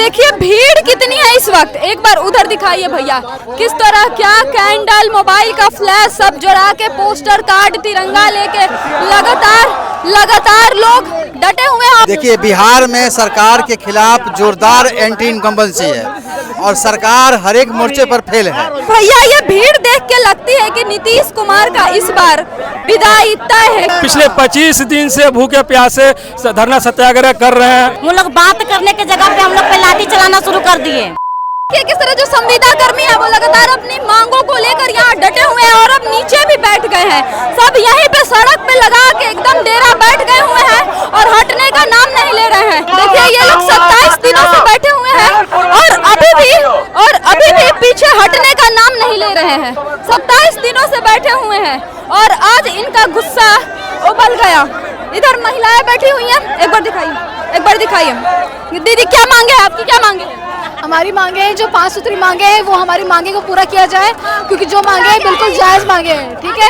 देखिए भीड़ कितनी है इस वक्त, एक बार उधर दिखाइए भैया, किस तरह क्या कैंडल, मोबाइल का फ्लैश सब जला के, पोस्टर कार्ड, तिरंगा लेके लगातार लोग डटे हुए हैं। देखिए बिहार में सरकार के खिलाफ जोरदार एंटी इनकम्बेंसी है और सरकार हर एक मोर्चे पर फेल है। भैया ये भीड़ देख के लगती है कि नीतीश कुमार का इस बार विदाई तय है। पिछले 25 दिन से भूखे प्यासे धरना सत्याग्रह कर रहे हैं। वो लोग बात करने के जगह पे हम लोग पे लाठी चलाना शुरू कर दिए। किस तरह जो संविदा कर्मी है वो लगातार अपनी मांगों को लेकर यहाँ डटे हुए हैं और अब नीचे भी बैठ गए हैं। सब यहीं पे सड़क पे लगा के एकदम डेरा बैठ गए हुए हैं और हटने का नाम नहीं ले रहे हैं। देखिए ये लोग 27 दिनों से बैठे हुए हैं और अभी भी पीछे हटने का नाम नहीं ले रहे हैं। 27 दिनों से बैठे हुए हैं और आज इनका गुस्सा उबल गया। इधर महिलाएं बैठी हुई हैं, एक बार दिखाइए। दीदी क्या मांगे है आपकी, क्या मांगे है? हमारी मांगे हैं जो 5 सूत्री मांगे हैं वो हमारी मांगे को पूरा किया जाए, क्योंकि जो मांगे हैं बिल्कुल जायज मांगे हैं। ठीक है,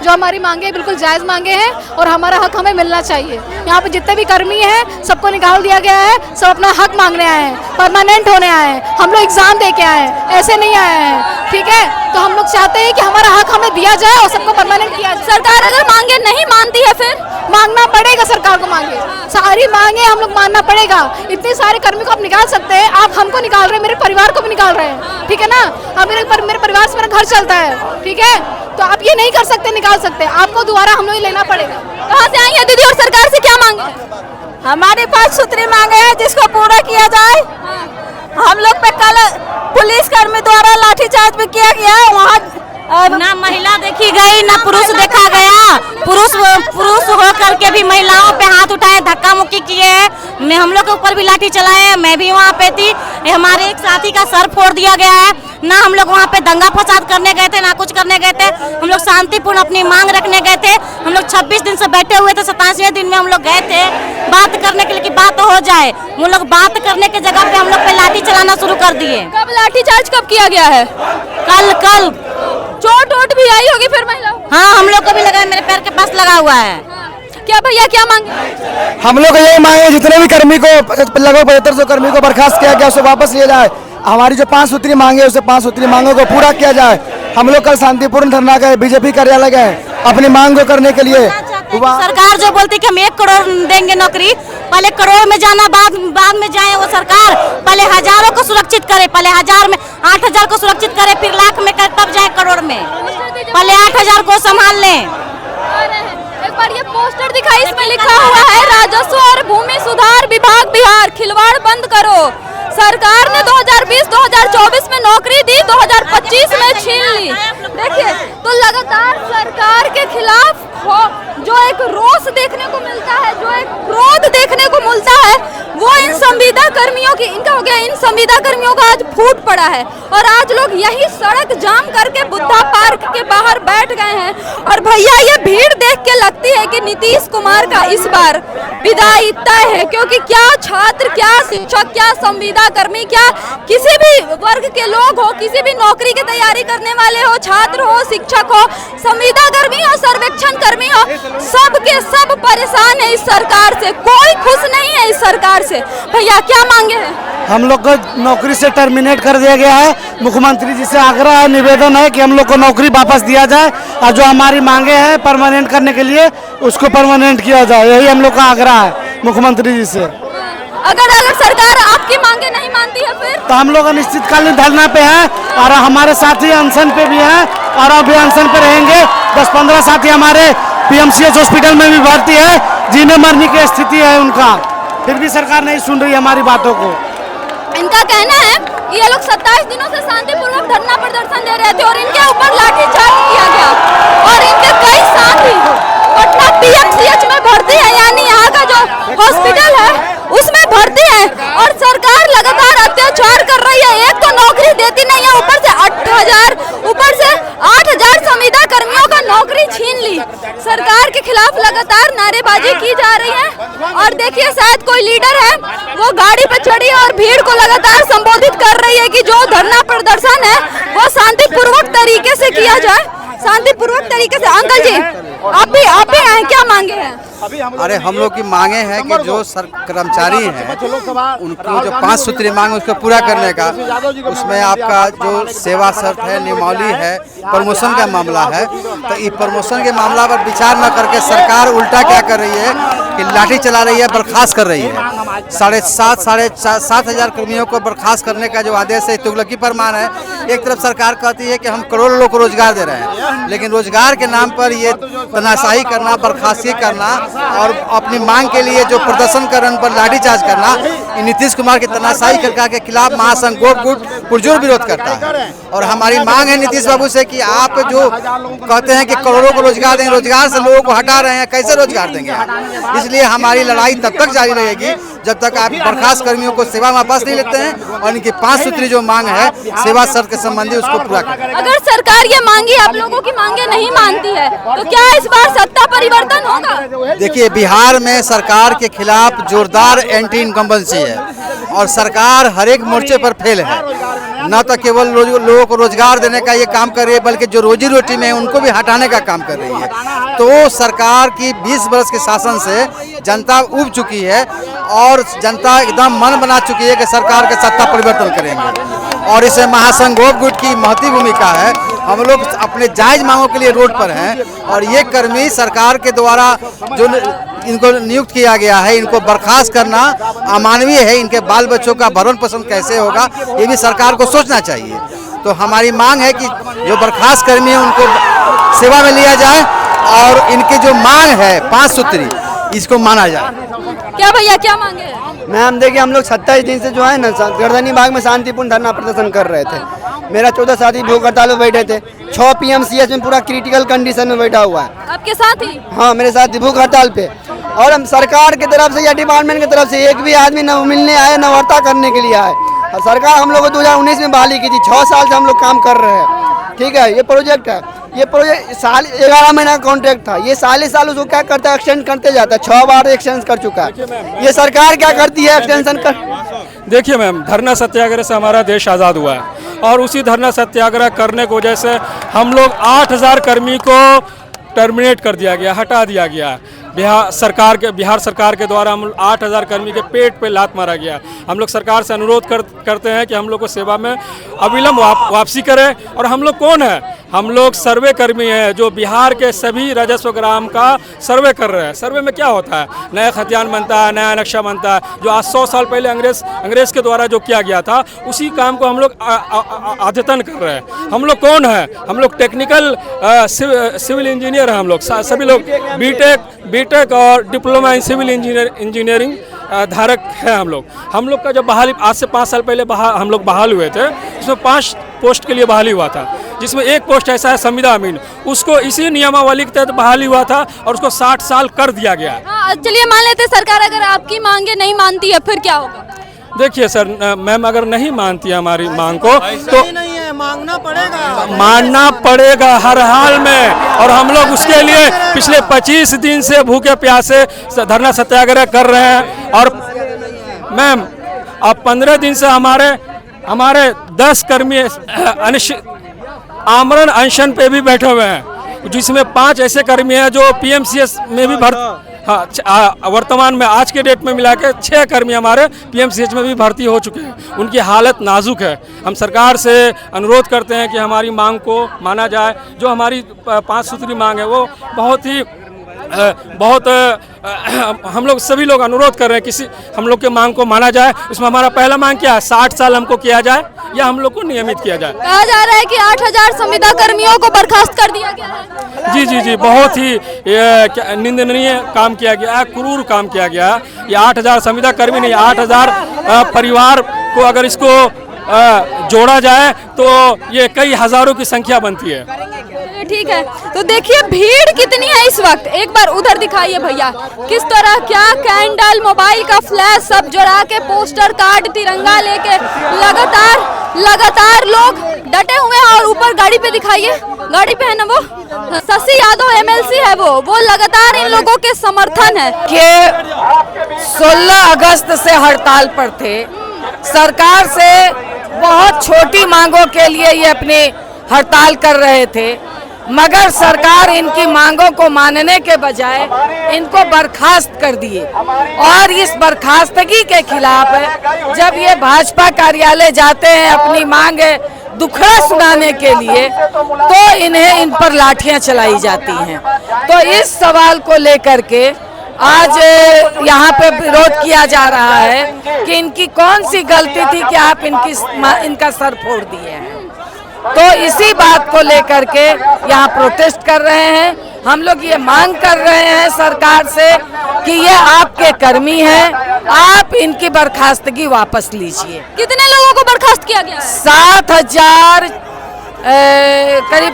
जो हमारी मांगे बिल्कुल जायज मांगे हैं और हमारा हक हमें मिलना चाहिए। यहाँ पे जितने भी कर्मी हैं सबको निकाल दिया गया है, सब अपना हक मांगने आए हैं, परमानेंट होने आए हैं। हम लोग एग्जाम दे के आए हैं, ऐसे नहीं आए हैं। ठीक है, तो हम लोग चाहते हैं कि हमारा हक हमें दिया जाए और सबको परमानेंट किया जाए। सरकार अगर मांगे नहीं मानती है फिर मांगना पड़ेगा, सरकार को मांगे, सारी मांगे हम लोग मानना पड़ेगा। इतने सारे कर्मी को आप निकाल सकते हैं, आप हमको निकाल रहे हैं, मेरे परिवार को भी निकाल रहे हैं। ठीक है ना, अब मेरे परिवार से मेरा घर चलता है। ठीक है, तो आप ये नहीं कर सकते, निकाल सकते, आपको दोबारा हम लोग ही लेना पड़ेगा। कहाँ से आई है दीदी और सरकार से क्या मांगे? हमारी 5 सूत्री मांगे हैं जिसको पूरा किया जाए। हम लोग पे कल पुलिस कर्मी द्वारा लाठीचार्ज भी किया गया है। वहाँ ना महिला देखी गई ना पुरुष देखा गया। पुरुष हो करके भी महिलाओं पे हाथ उठाए, धक्का मुक्की किए। हम लोग के ऊपर भी लाठी चलाए। मैं भी वहाँ पे थी। हमारे एक साथी का सर फोड़ दिया गया है। ना हम लोग वहाँ पे दंगा फसाद करने गए थे, ना कुछ करने गए थे। हम लोग शांतिपूर्ण अपनी मांग रखने गए थे। हम लोग 26 दिन से बैठे हुए थे। 27वें दिन में हम लोग गए थे बात करने के लिए कि बात हो जाए। वो लोग बात करने के जगह पे हम लोग पे लाठी चलाना शुरू कर दिए। कब लाठीचार्ज कब किया गया है? कल चोट भी आई होगी फिर महिला? हाँ, हम लोग को भी लगा है, मेरे पैर के पास लगा हुआ है। क्या भैया क्या मांगे? हम लोग यही मांगे जितने भी कर्मी को लगभग 7500 कर्मी को बर्खास्त किया गया उसे वापस लिया जाए। हमारी जो 5 सूत्री मांगे उसे 5 सूत्री मांगों को पूरा किया जाए। हम लोग कल शांतिपूर्ण धरना गए, बीजेपी कार्यालय गए अपनी मांग को करने के लिए। सरकार जो बोलती कि हम 1 करोड़ देंगे नौकरी, पहले करोड़ में जाना, बाद में जाए वो सरकार। पहले हजारों को सुरक्षित करे, पहले 1000 में 8000 को सुरक्षित करे, फिर लाख में करे, तब जाए करोड़ में। पहले 8000 को संभाल लें। एक बार ये पोस्टर दिखाई, इसमें लिखा हुआ है राजस्व और भूमि सुधार विभाग बिहार, खिलवाड़ बंद करो। सरकार ने 2020-2024 में नौकरी दी, 2025 में छीन ली। देखिए तो लगातार सरकार के खिलाफ जो एक रोष देखने को मिलता है, जो एक क्रोध देखने को मिलता है, वो इन संविदा कर्मियों की, इनका हो गया, इन संविदा कर्मियों का आज फूट पड़ा है और आज लोग यही सड़क जाम करके बुद्धा पार्क के बाहर बैठ गए हैं। और भैया ये भीड़ देख के लगती है कि नीतीश कुमार का इस बार विदाई तय है, क्योंकि क्या छात्र, क्या शिक्षक, क्या संविदा कर्मी, क्या किसी भी वर्ग के लोग हो, किसी भी नौकरी की तैयारी करने वाले हो, छात्र हो, शिक्षक हो, संविदा कर्मी हो, सर्वेक्षण कर्मी हो, सब के सब परेशान है इस सरकार से। कोई खुश नहीं है इस सरकार से। भैया क्या मांगे हैं? हम लोग को नौकरी से टर्मिनेट कर दिया गया है। मुख्यमंत्री जी से आग्रह है, निवेदन है कि हम लोग को नौकरी वापस दिया जाए और जो हमारी मांगे हैं परमानेंट करने के लिए उसको परमानेंट किया जाए। यही हम लोग का आग्रह है मुख्यमंत्री जी से। अगर सरकार आपकी मांगे नहीं मानती है फिर तो हम लोग अनिश्चितकालीन धरना पे हैं और हमारे साथी अनशन पे भी हैं और अभी अनशन पे रहेंगे। 10-15 साथी हमारे PMCH हॉस्पिटल में भी भर्ती है, जीने मरने की स्थिति है उनका, फिर भी सरकार नहीं सुन रही हमारी बातों को। इनका कहना है ये लोग 27 दिनों से शांतिपूर्वक धरना प्रदर्शन दे रहे थे और इनके ऊपर लाठीचार्ज किया गया और इनके कई साथी पटना PMCH में भर्ती है, यानी यहाँ का जो हॉस्पिटल है उसमें भर्ती है और सरकार लगातार अत्याचार कर रही है। एक तो नौकरी देती नहीं है, ऊपर से 8000 संविदा कर्मियों का नौकरी छीन ली। सरकार के खिलाफ लगातार नारेबाजी की जा रही है और देखिए शायद कोई लीडर है वो गाड़ी पर चढ़ी और भीड़ को लगातार संबोधित कर रही है कि जो धरना प्रदर्शन है वो शांतिपूर्वक तरीके से किया जाए। शांतिपूर्वक तरीके से। अंकल जी आप भी आए, क्या मांगे हैं? अरे हम लोग की मांगे हैं कि जो कर्मचारी हैं उनको जो 5 सूत्री मांग उसको पूरा करने का, उसमें आपका जो सेवा शर्त है, नियमावली है, प्रमोशन का मामला है, तो इस प्रमोशन के मामला पर विचार न करके सरकार उल्टा क्या कर रही है कि लाठी चला रही है, बर्खास्त कर रही है। 7,500 कर्मियों को बर्खास्त करने का जो आदेश है तुगलकी फरमान है। एक तरफ सरकार कहती है कि हम करोड़ों लोगों को रोजगार दे रहे हैं, लेकिन रोजगार के नाम पर ये तनाशाही करना, बर्खास्ती करना और अपनी मांग के लिए जो प्रदर्शन कर रहे हैं उन पर लाठीचार्ज करना, नीतीश कुमार की तनाशाही सरकार के खिलाफ महासंघ गोप गुट पुरजोर विरोध करता है। और हमारी मांग है नीतीश बाबू से कि आप जो कहते हैं कि करोड़ों को रोजगार देंगे, रोजगार से लोगों को हटा रहे हैं, कैसे रोजगार देंगे? इसलिए हमारी लड़ाई तब तक जारी रहेगी जब तक आप बर्खास्त कर्मियों को सेवा वापस नहीं लेते हैं और इनकी 5 सूत्री जो मांग है सेवा शर्त के संबंधी उसको पूरा करें। अगर सरकार ये मांगी आप लोगों की मांगे नहीं मानती है तो क्या इस बार सत्ता परिवर्तन होगा? देखिए, बिहार में सरकार के खिलाफ जोरदार एंटी इनकम्बेंसी है और सरकार हर एक मोर्चे पर फेल है। न तो केवल लोगों को रोजगार देने का ये काम कर रही है, बल्कि जो रोजी रोटी में है उनको भी हटाने का काम कर रही है। तो सरकार की 20 वर्ष के शासन से जनता उब चुकी है और जनता एकदम मन बना चुकी है कि सरकार के सत्ता परिवर्तन करेंगे। और इसे महासंघ गोप गुट की महती भूमिका है। हम लोग अपने जायज मांगों के लिए रोड पर हैं और ये कर्मी सरकार के द्वारा जो इनको नियुक्त किया गया है, इनको बर्खास्त करना अमानवीय है। इनके बाल बच्चों का भरण पोषण कैसे होगा ये भी सरकार को सोचना चाहिए। तो हमारी मांग है कि जो बर्खास्त कर्मी है उनको सेवा में लिया जाए और इनकी जो मांग है 5 सूत्री इसको माना जाए। क्या भैया क्या मांगे हैं? मैम देखिए, हम लोग 27 दिन से जो है ना गर्दनी बाग में शांतिपूर्ण धरना प्रदर्शन कर रहे थे। मेरा 14 साथी भूख हड़ताल में बैठे थे। 6 PMCH में पूरा क्रिटिकल कंडीशन में बैठा हुआ है। आपके साथ ही? हाँ, मेरे साथ भूख हड़ताल पे। और हम सरकार की तरफ से या डिपार्टमेंट की तरफ से एक भी आदमी न मिलने आए, न वार्ता करने के लिए आए। और सरकार हम लोग को 2019 में बहाली की थी। 6 साल से हम लोग काम कर रहे हैं। ठीक है, ये प्रोजेक्ट है, ये प्रोजेक्ट साल 11 महीना का कॉन्ट्रैक्ट था। ये साल उसको क्या करता है, एक्सटेंड करते जाता है। 6 बार एक्सटेंड कर चुका है। ये सरकार क्या करती है, एक्सटेंशन कर। देखिए मैम, धरना सत्याग्रह से हमारा देश आज़ाद हुआ है और उसी धरना सत्याग्रह करने की वजह से हम लोग 8,000 कर्मी को टर्मिनेट कर दिया गया, हटा दिया गया। बिहार सरकार के द्वारा हम 8,000 कर्मी के पेट पे लात मारा गया। हम लोग सरकार से अनुरोध करते हैं कि हम लोग को सेवा में अविलंब वापसी करें। और हम लोग कौन है? हम लोग सर्वे कर्मी हैं जो बिहार के सभी राजस्व ग्राम का सर्वे कर रहे हैं। सर्वे में क्या होता है? नया खतियान बनता है, नया नक्शा बनता है, जो आज 100 साल पहले अंग्रेज के द्वारा जो किया गया था उसी काम को हम लोग अद्यतन कर रहे हैं। हम लोग कौन है? हम लोग टेक्निकल सिविल इंजीनियर हैं। हम लोग सभी लोग बीटेक और डिप्लोमा इन सिविल इंजीनियरिंग धारक हैं। हम लोग का जब बहाली आज से 5 साल पहले हम लोग बहाल हुए थे, इसमें 5 पोस्ट के लिए बहाली हुआ था, जिसमें एक पोस्ट ऐसा है संविदा अमीन, उसको इसी नियमावली के तहत बहाली हुआ था और उसको 60 साल कर दिया गया। चलिए मान लेते सरकार अगर आपकी मांगे नहीं मानती है फिर क्या होगा? देखिए सर, मैम अगर नहीं मानती है हमारी मांग को तो नहीं है, मानना पड़ेगा हर हाल में। और हम लोग उसके लिए पिछले 25 दिन से भूखे प्यासे धरना सत्याग्रह कर रहे हैं। और मैम अब 15 दिन से हमारे 10 कर्मी आमरण अनशन पे भी बैठे हुए हैं, जिसमें 5 ऐसे कर्मी हैं जो PMCS में भी वर्तमान में आज के डेट में मिला के 6 कर्मी हमारे PMCH में भी भर्ती हो चुके हैं। उनकी हालत नाजुक है। हम सरकार से अनुरोध करते हैं कि हमारी मांग को माना जाए। जो हमारी 5 सूत्री मांग है वो बहुत हम लोग सभी लोग अनुरोध कर रहे हैं कि हम लोग के मांग को माना जाए। उसमें हमारा पहला मांग क्या है? 60 साल हमको किया जाए या हम लोग को नियमित किया जाए। कहा जा रहा है कि 8,000 संविदा कर्मियों को बर्खास्त कर दिया गया है। जी, बहुत ही निंदनीय काम किया गया है, क्रूर काम किया गया है। ये 8,000 संविदा कर्मी नहीं, 8,000 परिवार को अगर इसको जोड़ा जाए तो ये कई हजारों की संख्या बनती है। ठीक है, तो देखिए भीड़ कितनी है इस वक्त। एक बार उधर दिखाइए भैया, किस तरह क्या कैंडल, मोबाइल का फ्लैश सब जला के, पोस्टर कार्ड, तिरंगा लेके लगातार लोग डटे हुए हैं। और ऊपर गाड़ी पे दिखाइए, गाड़ी पे है ना वो शशि यादव MLC है, वो लगातार इन लोगों के समर्थन है। के 16 अगस्त से हड़ताल पर थे। सरकार से बहुत छोटी मांगों के लिए ये अपनी हड़ताल कर रहे थे। मगर सरकार इनकी मांगों को मानने के बजाय इनको बर्खास्त कर दिए। और इस बर्खास्तगी के खिलाफ जब ये भाजपा कार्यालय जाते हैं अपनी मांग दुखड़ा सुनाने के लिए, तो इन्हें इन पर लाठियां चलाई जाती हैं। तो इस सवाल को लेकर के आज यहाँ पे विरोध किया जा रहा है कि इनकी कौन सी गलती थी कि आप इनका सर फोड़ दिए हैं। तो इसी बात को लेकर के यहाँ प्रोटेस्ट कर रहे हैं। हम लोग ये मांग कर रहे हैं सरकार से कि ये आपके कर्मी हैं, आप इनकी बर्खास्तगी वापस लीजिए। कितने लोगों को बर्खास्त किया गया? 7,000 करीब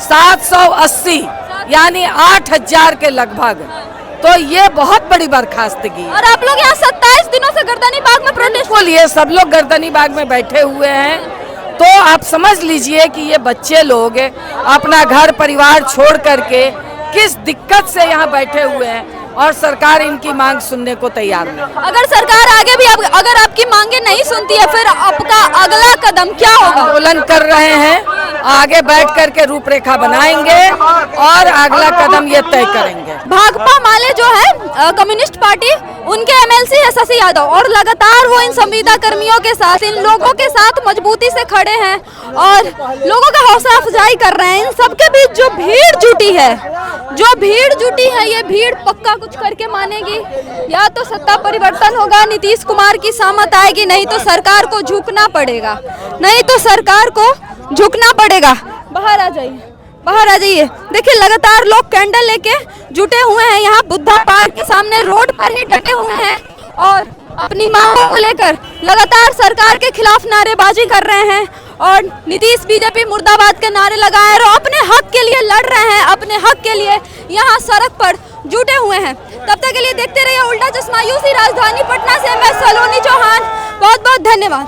780 यानी 8,000 के लगभग। तो ये बहुत बड़ी बर्खास्तगी। और आप लोग यहाँ 27 दिनों से गर्दनी बाग में प्रोटेस्ट बोलिए, सब लोग गर्दनी बाग में बैठे हुए हैं। तो आप समझ लीजिए कि ये बच्चे लोग अपना घर परिवार छोड़ करके किस दिक्कत से यहाँ बैठे हुए हैं और सरकार इनकी मांग सुनने को तैयार नहीं। अगर सरकार आगे भी अगर आपकी मांगे नहीं सुनती है, फिर आपका अगला कदम क्या होगा? आंदोलन कर रहे हैं, आगे बैठ करके रूपरेखा बनाएंगे और अगला कदम ये तय करेंगे। भाकपा माले जो है कम्युनिस्ट पार्टी, उनके एमएलसी है शशि यादव, और लगातार वो इन संविदा कर्मियों के साथ, इन लोगों के साथ मजबूती से खड़े हैं और लोगों का हौसला अफजाई कर रहे हैं। इन सबके बीच जो भीड़ जुटी है, ये भीड़ पक्का कुछ करके मानेगी। या तो सत्ता परिवर्तन होगा, नीतीश कुमार की सामत आएगी, नहीं तो सरकार को झुकना पड़ेगा। बाहर आ जाइए। देखिए लगातार लोग कैंडल लेके जुटे हुए हैं, यहाँ बुद्धा पार्क के सामने रोड पर ही डटे हुए हैं और अपनी मांगों को लेकर लगातार सरकार के खिलाफ नारेबाजी कर रहे हैं और नीतीश बीजेपी मुर्दाबाद के नारे लगाए और अपने हक के लिए लड़ रहे हैं, अपने हक के लिए यहाँ सड़क पर जुटे हुए हैं। तब तक के लिए देखते रहिए उल्टा चश्मा यूसी राजधानी पटना से मैं सलोनी चौहान, बहुत बहुत धन्यवाद।